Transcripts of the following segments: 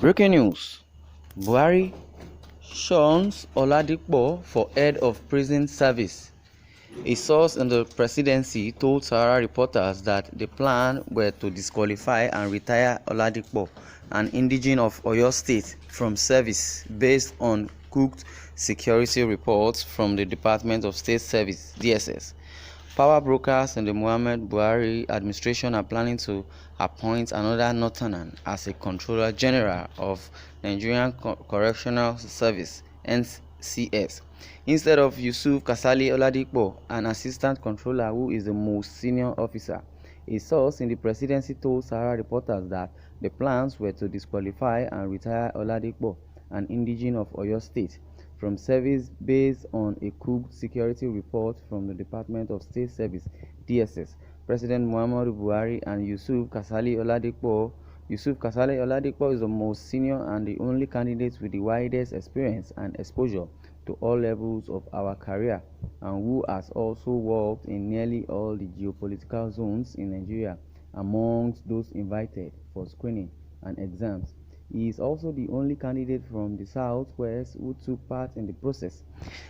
Breaking news: Buhari shuns Oladipo for head of prison service. A source in the presidency told Sahara reporters that the plan were to disqualify and retire Oladipo, an indigene of Oyo State, from service based on cooked security reports from the Department of State Service (DSS). Power brokers in the Muhammadu Buhari administration are planning to appoint another Northerner as a Controller General of Nigerian Correctional Service (NCS), instead of Yusuf Kasali Oladipo, an Assistant Controller who is the most senior officer. A source in the presidency told Sahara reporters that the plans were to disqualify and retire Oladipo, an indigene of Oyo State, from service based on a cooked security report from the Department of State Service (DSS). President Muhammadu Buhari and Yusuf Kasali Oladipo is the most senior and the only candidate with the widest experience and exposure to all levels of our career, and who has also worked in nearly all the geopolitical zones in Nigeria amongst those invited for screening and exams. He is also the only candidate from the Southwest who took part in the process,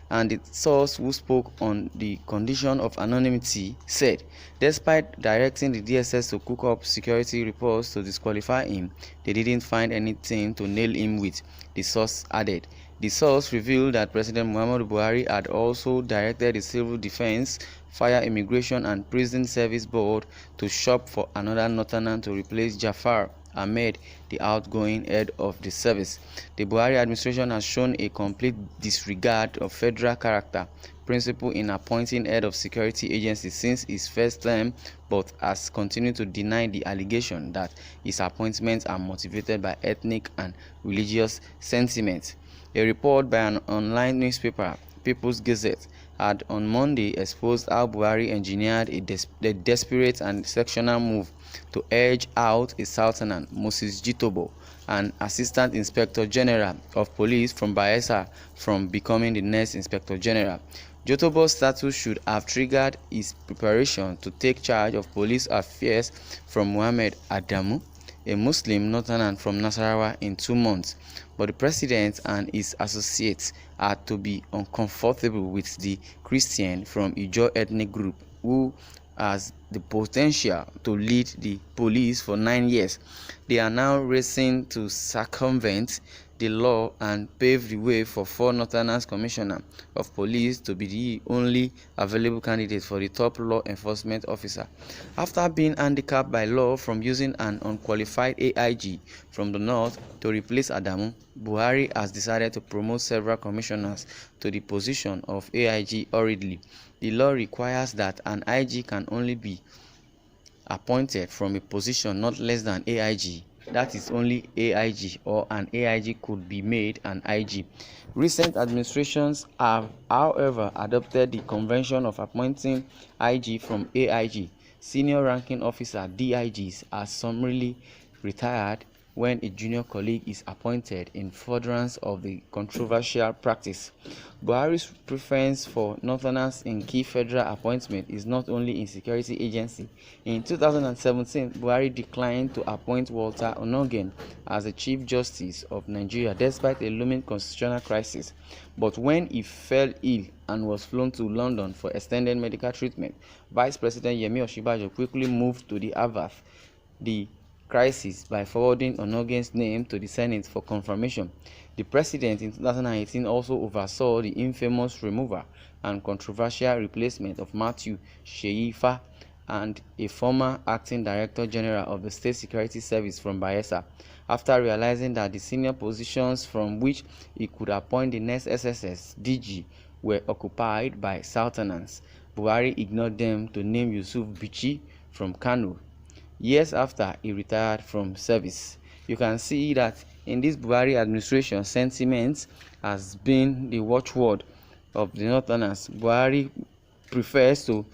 and the source who spoke on the condition of anonymity said, despite directing the DSS to cook up security reports to disqualify him, they didn't find anything to nail him with, the source added. The source revealed that President Muhammadu Buhari had also directed the Civil Defense, Fire, Immigration and Prison Service Board to shop for another Northerner to replace Jafar Ahmed, the outgoing head of the service. The Buhari administration has shown a complete disregard of federal character principle in appointing head of security agencies since his first term, but has continued to deny the allegation that his appointments are motivated by ethnic and religious sentiments. A report by an online newspaper, People's Gazette, had on Monday exposed how Buhari engineered a desperate and sectional move to edge out a Sultan, Moses Jitobo, an Assistant Inspector General of Police from Bayelsa, from becoming the next Inspector General. Jitobo's status should have triggered his preparation to take charge of police affairs from Muhammad Adamu, a Muslim Northerner from Nasarawa, in 2 months. But the president and his associates are to be uncomfortable with the Christian from Ijaw ethnic group who has the potential to lead the police for 9 years. They are now racing to circumvent the law and pave the way for 4 Northerners Commissioner of Police to be the only available candidate for the top law enforcement officer. After being handicapped by law from using an unqualified AIG from the north to replace Adamu, Buhari has decided to promote several commissioners to the position of AIG hurriedly. The law requires that an IG can only be appointed from a position not less than AIG. That is only AIG, or an AIG could be made an IG. Recent administrations have, however, adopted the convention of appointing IG from AIG. Senior ranking officer DIGs are summarily retired when a junior colleague is appointed in furtherance of the controversial practice. Buhari's preference for Northerners in key federal appointments is not only in security agency. In 2017, Buhari declined to appoint Walter Onnoghen as the Chief Justice of Nigeria despite a looming constitutional crisis. But when he fell ill and was flown to London for extended medical treatment, Vice President Yemi Osinbajo quickly moved to avert the crisis by forwarding Onnoghen's name to the Senate for confirmation. The president in 2018 also oversaw the infamous removal and controversial replacement of Matthew Sheifa, and a former acting director general of the State Security Service from Bayelsa, after realizing that the senior positions from which he could appoint the next SSS DG were occupied by Sultanans. Buhari ignored them to name Yusuf Bichi from Kano years after he retired from service. You can see that in this Buhari administration, sentiment has been the watchword of the Northerners. Buhari prefers to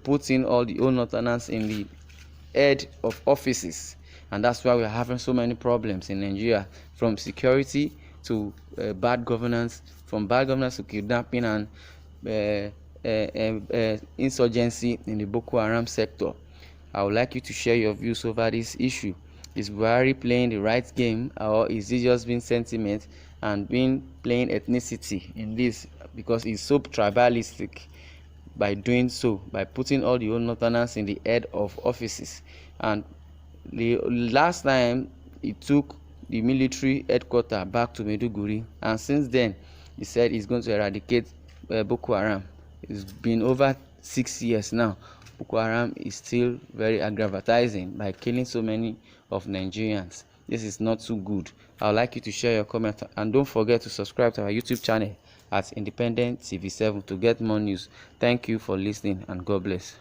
put in all the old Northerners in the head of offices, and that's why we're having so many problems in Nigeria, from security to bad governance, from bad governance to kidnapping and insurgency in the Boko Haram sector. I would like you to share your views over this issue. Is Buhari playing the right game, or is he just being sentiment and playing ethnicity in this, because he's so tribalistic by doing so, by putting all the old northerners in the head of offices? And the last time he took the military headquarters back to Maiduguri, and since then he said he's going to eradicate Boko Haram. It's been over 6 years now. Boko Haram is still very aggravating by killing so many of Nigerians. This is not too good. I would like you to share your comment, and don't forget to subscribe to our YouTube channel at Independent TV 7 to get more news. Thank you for listening, and God bless.